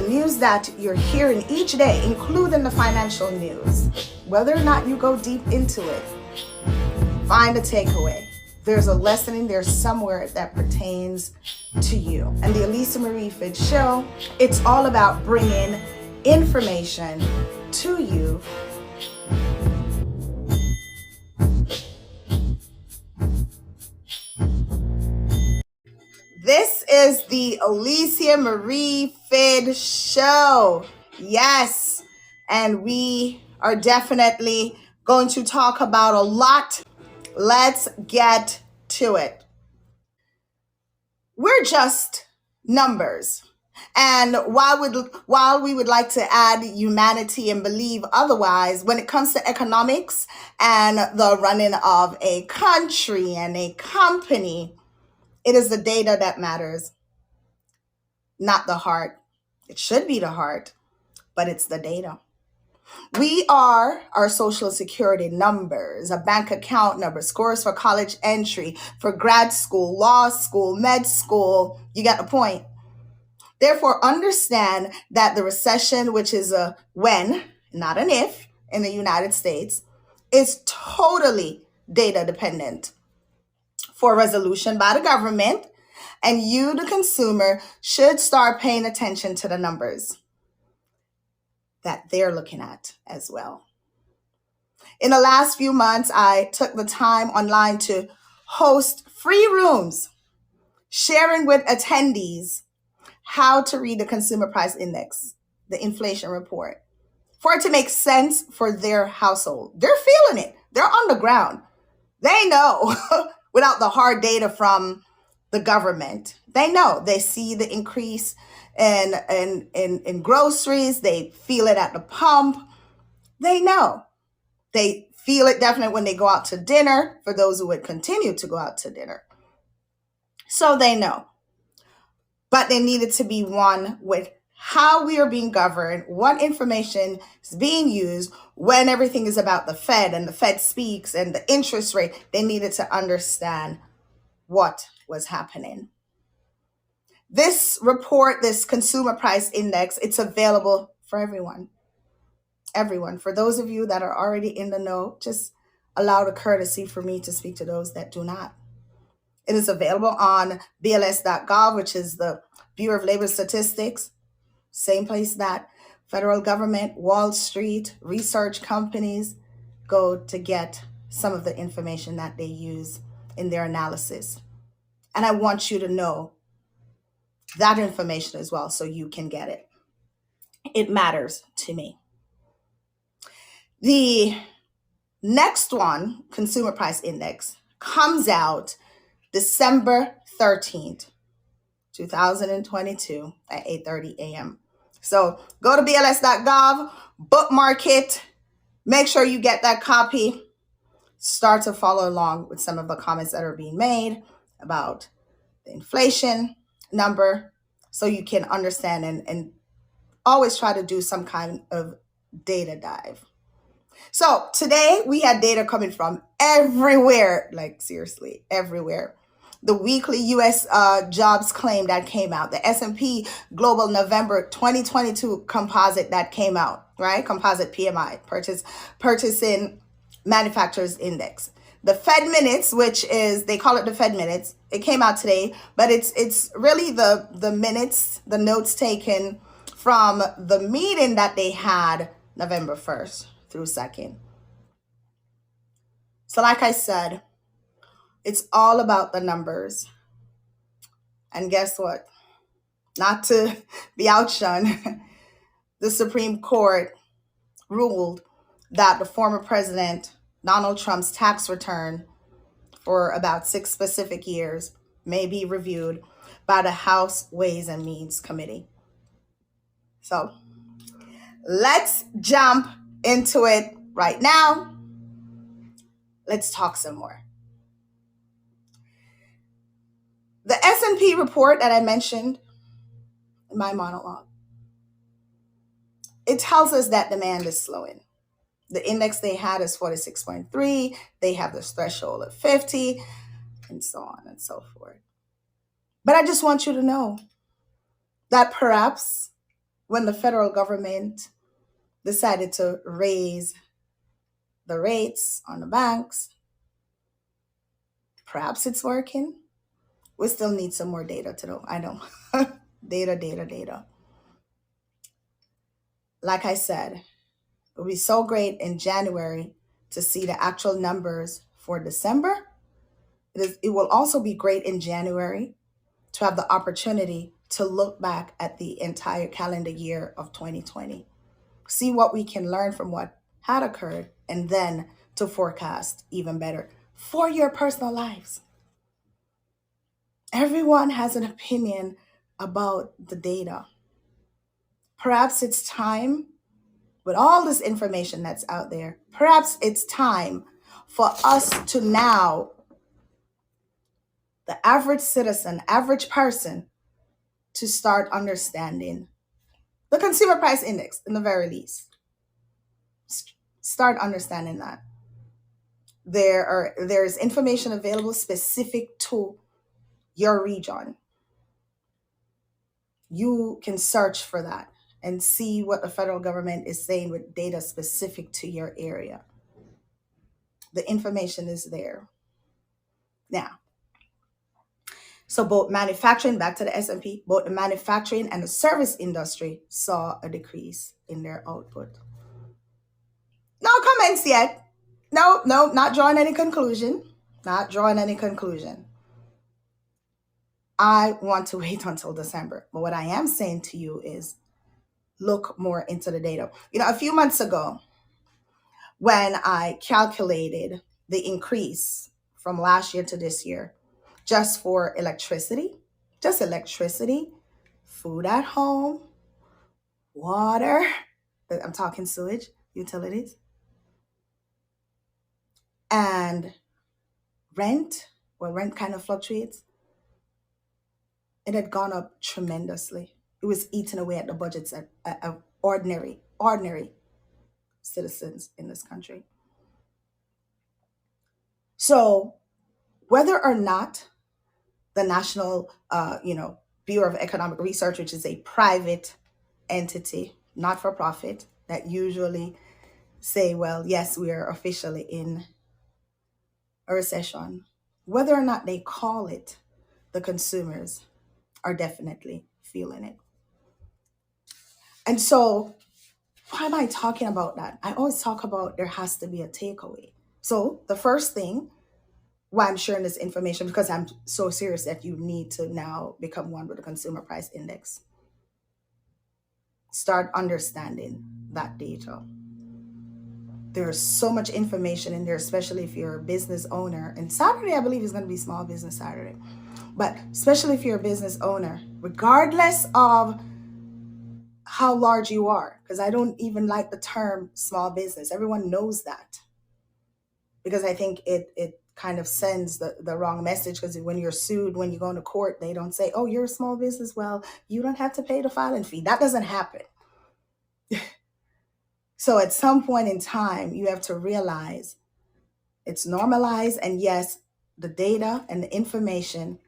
news that you're hearing each day, including the financial news, whether or not you go deep into it, find a takeaway. There's a lesson in there somewhere that pertains to you. And the Alicia Marie Phidd Show, it's all about bringing information to you This is the Alicia Marie Phidd Show. Yes, and we are definitely going to talk about a lot. Let's get to it. We're just numbers. And while we would like to add humanity and believe otherwise, when it comes to economics and the running of a country and a company, it is the data that matters, not the heart. It should be the heart, but it's the data. We are our social security numbers, a bank account number, scores for college entry, for grad school, law school, med school. You got the point. Therefore, understand that the recession, which is a when, not an if, in the United States, is totally data dependent. For resolution by the government, and you, the consumer, should start paying attention to the numbers that they're looking at as well. In the last few months, I took the time online to host free rooms, sharing with attendees how to read the Consumer Price Index, the inflation report, for it to make sense for their household. They're feeling it. They're on the ground. They know without the hard data from the government. They know. They see the increase in groceries. They feel it at the pump. They know. They feel it definitely when they go out to dinner, for those who would continue to go out to dinner. So they know. But they needed to be one with how we are being governed, what information is being used when everything is about the Fed and the Fed speaks and the interest rate. They needed to understand what was happening. This report, this consumer price index, it's available for everyone. Everyone. For those of you that are already in the know, just allow the courtesy for me to speak to those that do not. It is available on BLS.gov, which is the Bureau of Labor Statistics, same place that federal government, Wall Street, research companies go to get some of the information that they use in their analysis. And I want you to know that information as well so you can get it. It matters to me. The next one, Consumer Price Index, comes out December 13th, 2022 at 8:30 a.m. So go to bls.gov, bookmark it, make sure you get that copy, start to follow along with some of the comments that are being made about the inflation number so you can understand and always try to do some kind of data dive. So today we had data coming from everywhere, like seriously, everywhere. The weekly U.S. jobs claim that came out, the S&P Global November 2022 composite that came out, right? Composite PMI, Purchasing Manufacturers Index. The Fed minutes, which is, they call it the Fed minutes, it came out today, but it's really the minutes, the notes taken from the meeting that they had November 1st through 2nd. So like I said, it's all about the numbers. And guess what? Not to be outshone, the Supreme Court ruled that the former president, Donald Trump's tax return for about 6 specific years may be reviewed by the House Ways and Means Committee. So let's jump into it right now. Let's talk some more. The S&P report that I mentioned in my monologue, it tells us that demand is slowing. The index they had is 46.3. They have this threshold of 50, and so on and so forth. But I just want you to know that perhaps when the federal government decided to raise the rates on the banks. Perhaps it's working. We still need some more data to know. I know. Data. Like I said, it would be so great in January to see the actual numbers for December. It will also be great in January to have the opportunity to look back at the entire calendar year of 2020, see what we can learn from what had occurred, and then to forecast even better for your personal lives. Everyone has an opinion about the data. Perhaps it's time, with all this information that's out there, perhaps it's time for us to now, the average citizen, average person, to start understanding the consumer price index in the very least. Start understanding that. There's information available specific to your region. You can search for that and see what the federal government is saying with data specific to your area. The information is there. Now, so both manufacturing, back to the S&P, both the manufacturing and the service industry saw a decrease in their output. No comments yet. No, not drawing any conclusion. Not drawing any conclusion. I want to wait until December. But what I am saying to you is look more into the data. A few months ago, when I calculated the increase from last year to this year, just for electricity, food at home, water, I'm talking sewage, utilities, and rent. Well, rent kind of fluctuates. It had gone up tremendously. It was eating away at the budgets of ordinary citizens in this country. So whether or not the National Bureau of Economic Research, which is a private entity, not for profit, that usually say, well, yes, we are officially in a recession, whether or not they call it, the consumers are definitely feeling it. And so why am I talking about that? I always talk about there has to be a takeaway. So the first thing why I'm sharing this information, because I'm so serious that you need to now become one with the consumer price index. Start understanding that data. There's so much information in there, especially if you're a business owner. And Saturday, I believe, is going to be Small Business Saturday. But especially if you're a business owner, regardless of how large you are, because I don't even like the term small business. Everyone knows that. Because I think it kind of sends the wrong message, because when you're sued, when you go into court, they don't say, oh, you're a small business. Well, you don't have to pay the filing fee. That doesn't happen. So at some point in time, you have to realize it's normalized. And yes, the data and the information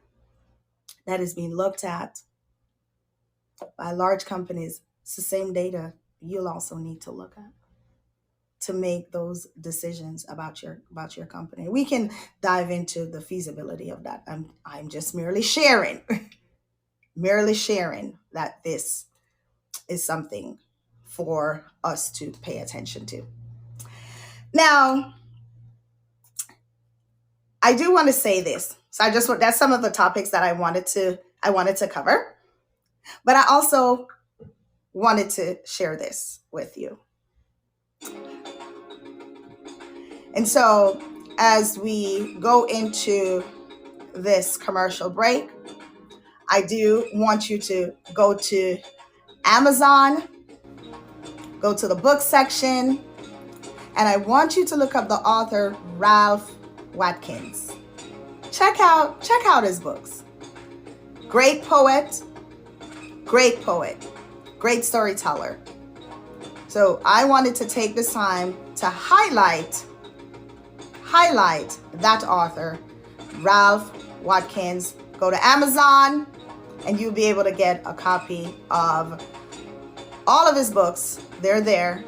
that is being looked at by large companies, it's the same data you'll also need to look at to make those decisions about your company. We can dive into the feasibility of that. I'm just merely sharing that this is something for us to pay attention to. Now, I do want to say this. So that's some of the topics that I wanted to cover. But I also wanted to share this with you. And so as we go into this commercial break, I do want you to go to Amazon, go to the book section, and I want you to look up the author Ralph Watkins. Check out his books. Great poet, great storyteller. So I wanted to take this time to highlight that author, Ralph Watkins. Go to Amazon and you'll be able to get a copy of All of his books, they're there.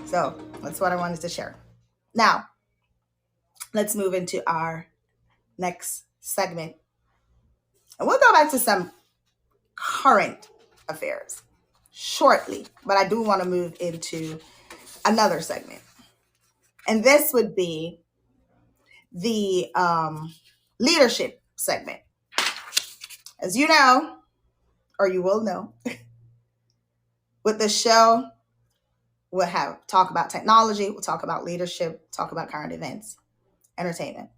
So that's what I wanted to share. Now, let's move into our next segment. And we'll go back to some current affairs shortly, but I do want to move into another segment. And this would be the leadership segment. As you know, or you will know, with the show, we'll have talk about technology, we'll talk about leadership, talk about current events, entertainment.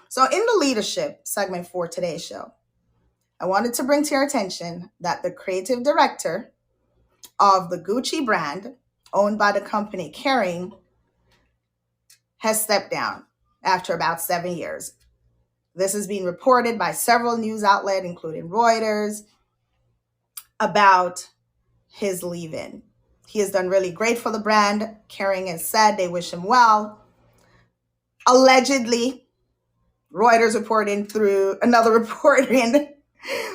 So in the leadership segment for today's show, I wanted to bring to your attention that the creative director of the Gucci brand, owned by the company Kering, has stepped down after about 7 years. This is being reported by several news outlets, including Reuters, about his leaving. He has done really great for the brand. Kering has said they wish him well. Allegedly, Reuters reporting through another reporting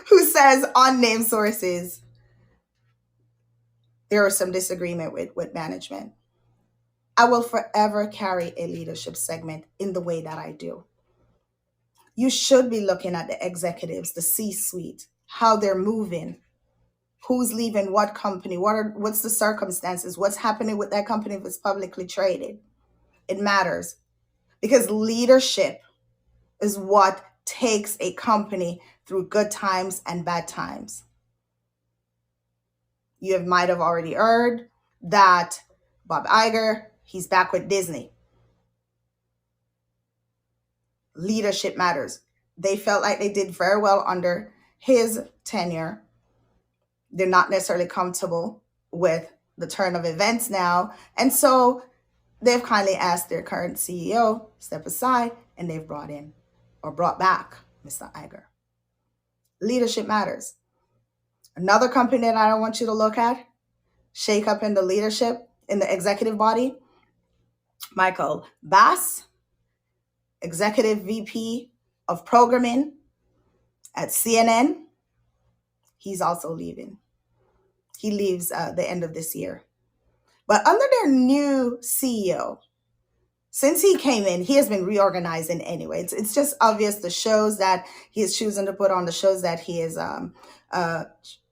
who says unnamed sources, there was some disagreement with management. I will forever carry a leadership segment in the way that I do. You should be looking at the executives, the C-suite, how they're moving, who's leaving what company, what's the circumstances, what's happening with that company if it's publicly traded. It matters because leadership is what takes a company through good times and bad times. You might have already heard that Bob Iger, he's back with Disney. Leadership matters. They felt like they did very well under his tenure. They're not necessarily comfortable with the turn of events now. And so they've kindly asked their current CEO step aside, and they've brought back Mr. Iger. Leadership matters. Another company that I want you to look at, shake up in the leadership, in the executive body, Michael Bass, Executive VP of Programming at CNN. He's also leaving. He leaves the end of this year. But under their new CEO, since he came in, he has been reorganizing anyway. It's just obvious the shows that he is choosing to put on, the shows that he is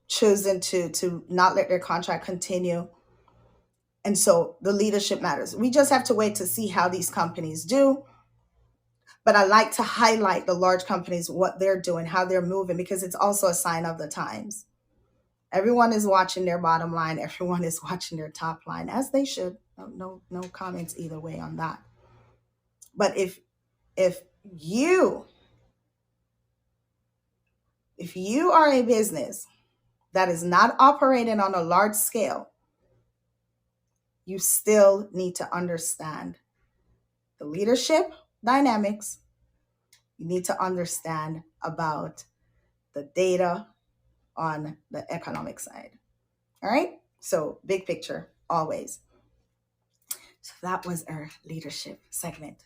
chosen to not let their contract continue. And so the leadership matters. We just have to wait to see how these companies do. But I like to highlight the large companies, what they're doing, how they're moving, because it's also a sign of the times. Everyone is watching their bottom line. Everyone is watching their top line, as they should. No comments either way on that. But if you are a business that is not operating on a large scale, you still need to understand the leadership dynamics. You need to understand about the data on the economic side. All right? So big picture, always. So that was our leadership segment.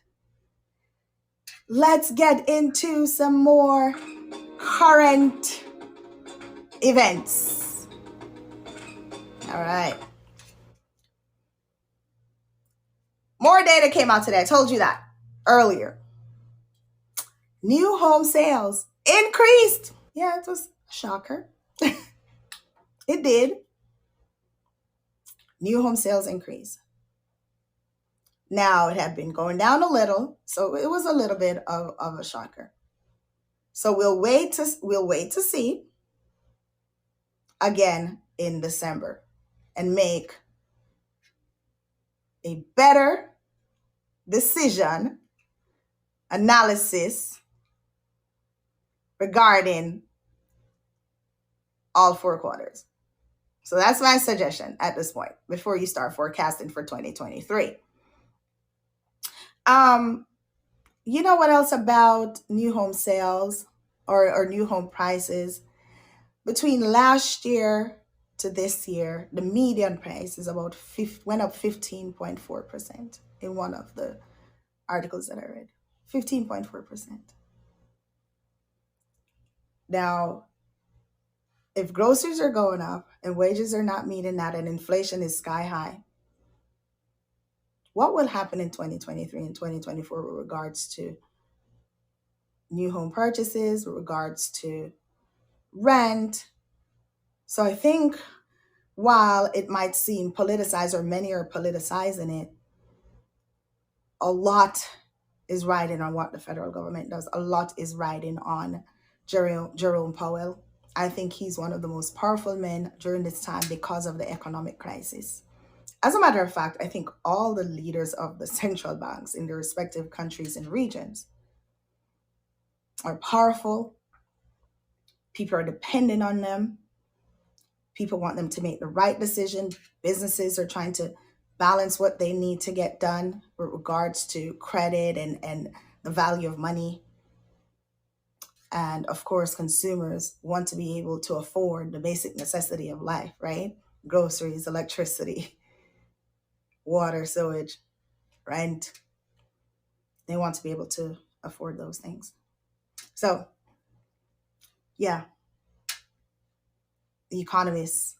Let's get into some more current events. All right. More data came out today. I told you that earlier. New home sales increased. Yeah, it was a shocker. It did. New home sales increased. Now, it had been going down a little, so it was a little bit of a shocker. So we'll wait to see again in December and make a better decision analysis regarding all 4 quarters. So that's my suggestion at this point before you start forecasting for 2023. You know what else about new home sales or new home prices? Between last year to this year, the median price is went up 15.4% in one of the articles that I read. 15.4%. Now, If groceries are going up and wages are not meeting that and inflation is sky high, what will happen in 2023 and 2024 with regards to new home purchases, with regards to rent? So I think while it might seem politicized, or many are politicizing it, a lot is riding on what the federal government does. A lot is riding on Jerome Powell. I think he's one of the most powerful men during this time because of the economic crisis. As a matter of fact, I think all the leaders of the central banks in their respective countries and regions are powerful. People are dependent on them. People want them to make the right decision. Businesses are trying to balance what they need to get done with regards to credit and the value of money. And of course, consumers want to be able to afford the basic necessity of life, right? Groceries, electricity, water, sewage, rent. They want to be able to afford those things. So, yeah, the economists,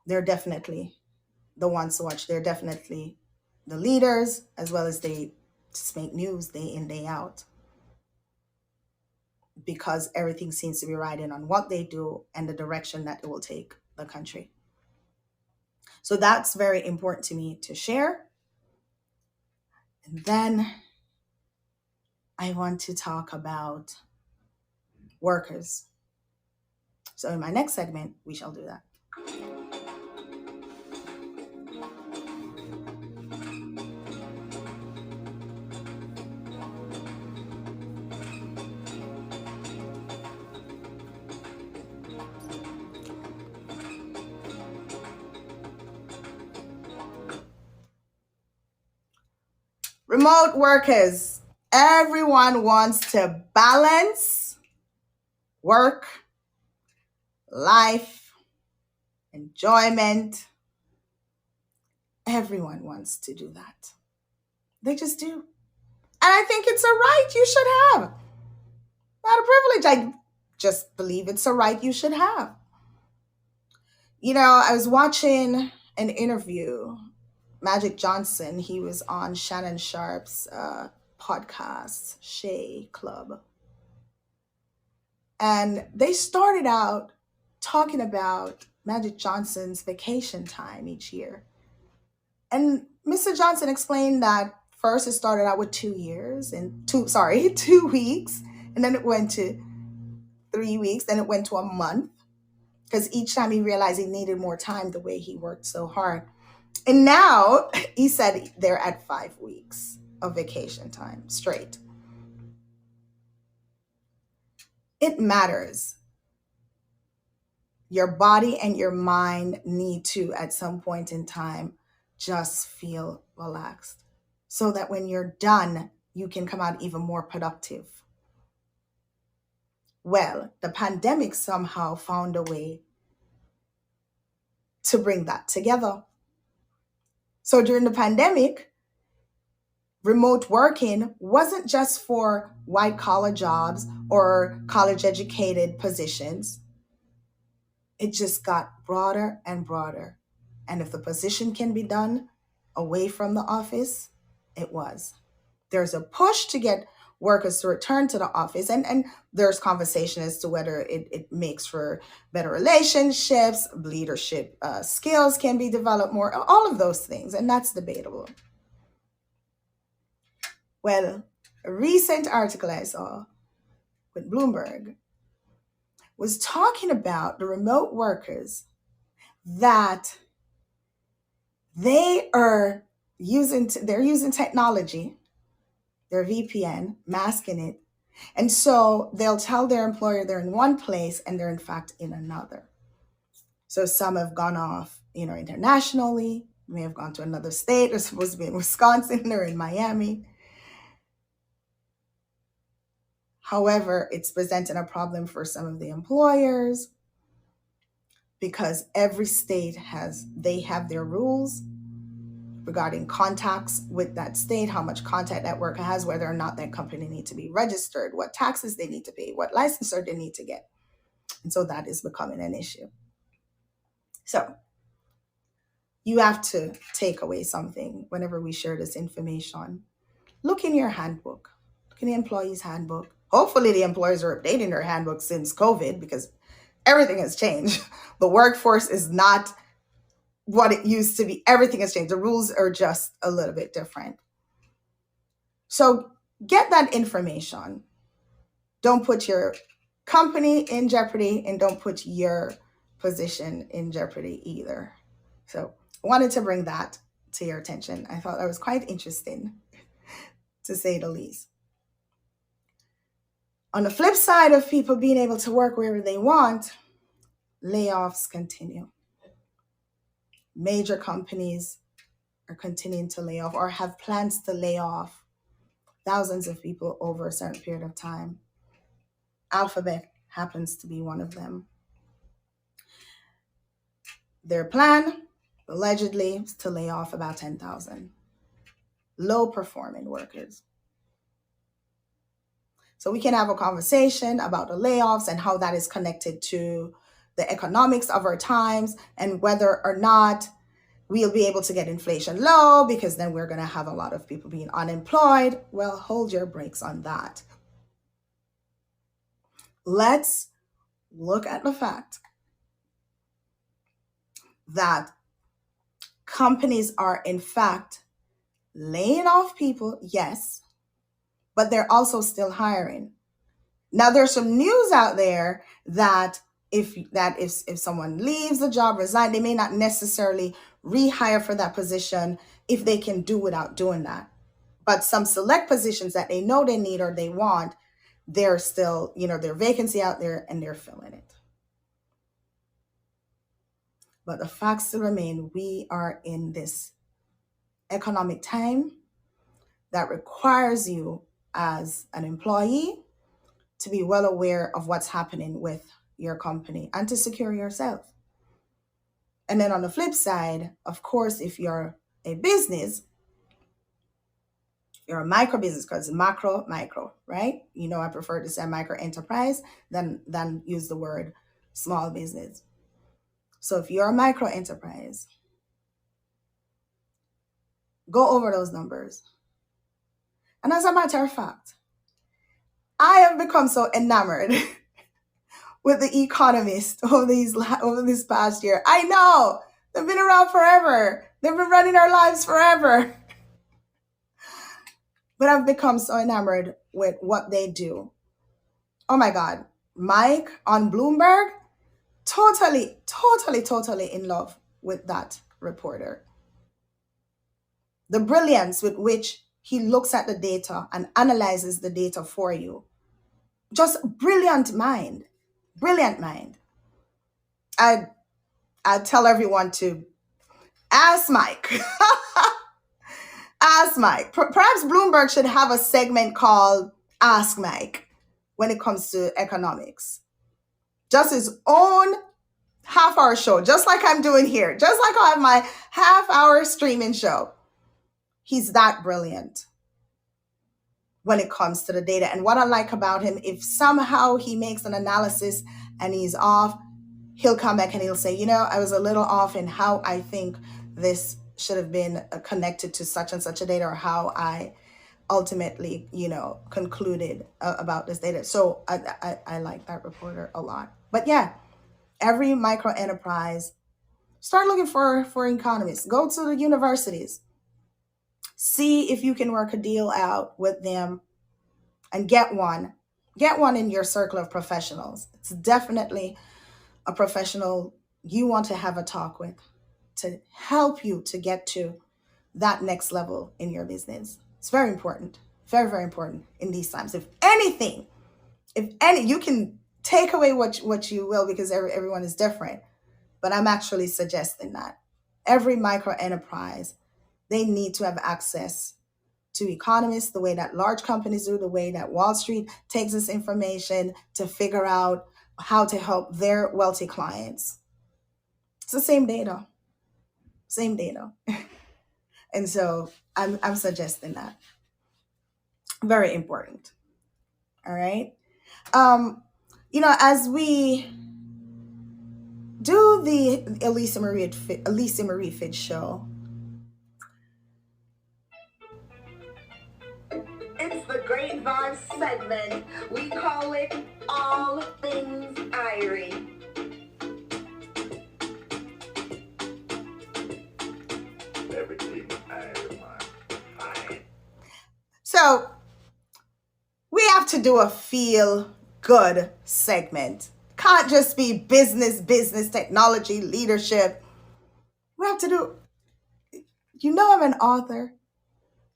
they're definitely the ones to watch. They're definitely the leaders, as well as they just make news day in, day out, because everything seems to be riding on what they do and the direction that it will take the country. So that's very important to me to share. And then I want to talk about workers. So in my next segment, we shall do that. Remote workers. Everyone wants to balance work, life, enjoyment. Everyone wants to do that. They just do. And I think it's a right you should have. Not a privilege. I just believe it's a right you should have. You know, I was watching an interview. Magic Johnson, he was on Shannon Sharp's podcast, Shea Club. And they started out talking about Magic Johnson's vacation time each year. And Mr. Johnson explained that first it started out with 2 years and 2 weeks, and then it went to 3 weeks, then it went to a month, because each time he realized he needed more time the way he worked so hard. And now he said they're at 5 weeks of vacation time straight. It matters. Your body and your mind need to, at some point in time, just feel relaxed so that when you're done, you can come out even more productive. Well, the pandemic somehow found a way to bring that together. So during the pandemic, remote working wasn't just for white collar jobs or college educated positions. It just got broader and broader. And if the position can be done away from the office, it was. There's a push to get workers to return to the office, and there's conversation as to whether it makes for better relationships, leadership skills can be developed more, all of those things, and that's debatable. Well, a recent article I saw with Bloomberg was talking about the remote workers that they're using technology, their VPN, masking it. And so they'll tell their employer they're in one place and they're in fact in another. So some have gone off, internationally, may have gone to another state. They're supposed to be in Wisconsin, they're in Miami. However, it's presenting a problem for some of the employers because every state have their rules regarding contacts with that state, how much contact that worker has, whether or not that company needs to be registered, what taxes they need to pay, what licensure they need to get. And so that is becoming an issue. So you have to take away something whenever we share this information. Look in your handbook. Look in the employee's handbook. Hopefully the employers are updating their handbook since COVID, because everything has changed. The workforce is not what it used to be. Everything has changed. The rules are just a little bit different. So get that information. Don't put your company in jeopardy, and don't put your position in jeopardy either. So I wanted to bring that to your attention. I thought that was quite interesting, to say the least. On the flip side of people being able to work wherever they want, layoffs continue. Major companies are continuing to lay off or have plans to lay off thousands of people over a certain period of time. Alphabet happens to be one of them. Their plan, allegedly, is to lay off about 10,000 low-performing workers. So we can have a conversation about the layoffs and how that is connected to the economics of our times, and whether or not we'll be able to get inflation low, because then we're going to have a lot of people being unemployed. Well, hold your brakes on that. Let's look at the fact that companies are in fact laying off people, yes, but they're also still hiring. Now, there's some news out there that if someone leaves the job, resign, they may not necessarily rehire for that position if they can do without doing that. But some select positions that they know they need or they want, they're still, their vacancy out there and they're filling it. But the fact still remain, we are in this economic time that requires you as an employee to be well aware of what's happening with your company and to secure yourself. And then on the flip side, of course, if you're a business, you're a micro business, because micro, right? I prefer to say micro enterprise than use the word small business. So if you're a micro enterprise, go over those numbers. And as a matter of fact, I have become so enamored with the Economist over this past year. I know they've been around forever. They've been running our lives forever. But I've become so enamored with what they do. Oh my God. Mike on Bloomberg, totally in love with that reporter. The brilliance with which he looks at the data and analyzes the data for you. Just brilliant mind. Brilliant mind. I tell everyone to ask Mike. Ask Mike. Perhaps Bloomberg should have a segment called Ask Mike when it comes to economics. Just his own half-hour show, just like I'm doing here. Just like I have my half-hour streaming show. He's that brilliant when it comes to the data. And what I like about him, if somehow he makes an analysis and he's off, he'll come back and he'll say, I was a little off in how I think this should have been connected to such and such a data, or how I ultimately, concluded about this data. So I like that reporter a lot. But yeah, every micro enterprise, start looking for economists. Go to the universities. See if you can work a deal out with them and get one. Get one in your circle of professionals. It's definitely a professional you want to have a talk with to help you to get to that next level in your business. It's very important. Very, very important in these times. If any, you can take away what you will, because everyone is different. But I'm actually suggesting that every micro enterprise, they need to have access to economists the way that large companies do, the way that Wall Street takes this information to figure out how to help their wealthy clients. It's the same data. And so I'm suggesting that. Very important. All right. As we do the Alicia Marie Phidd show. It's the Great Vibes segment. We call it All Things Irie. Everything Irie, man. So we have to do a feel good segment. Can't just be business, technology, leadership. We have to do, I'm an author.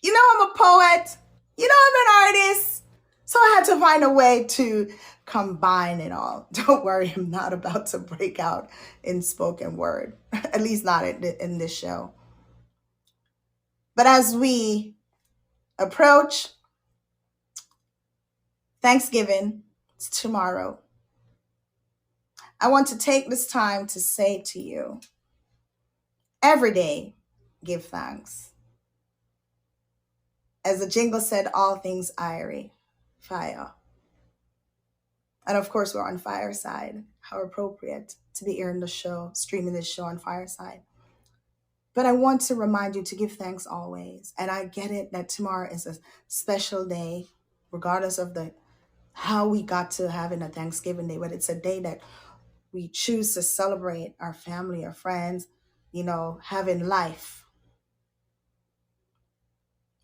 I'm a poet. I'm an artist. So I had to find a way to combine it all. Don't worry, I'm not about to break out in spoken word, at least not in this show. But as we approach Thanksgiving, it's tomorrow, I want to take this time to say to you, every day, give thanks. As the jingle said, all things Irie, fire. And of course, we're on Fireside. How appropriate to be airing the show, streaming this show on Fireside. But I want to remind you to give thanks always. And I get it that tomorrow is a special day, regardless of how we got to having a Thanksgiving day, but it's a day that we choose to celebrate our family, our friends, having life.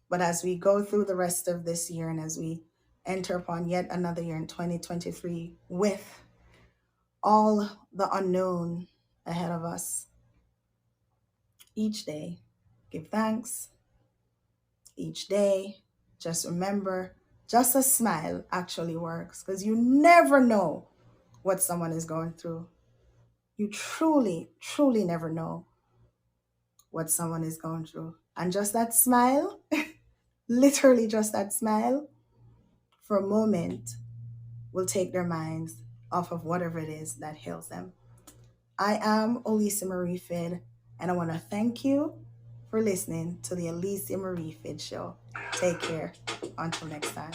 But as we go through the rest of this year and as we enter upon yet another year in 2023 with all the unknown ahead of us, each day, give thanks. Each day, just remember, just a smile actually works because you never know what someone is going through. You truly, truly never know what someone is going through. And just that smile, literally just that smile, for a moment, will take their minds off of whatever it is that ails them. I am Alicia Marie Phidd, and I want to thank you for listening to the Alicia Marie Phidd Show. Take care. Until next time.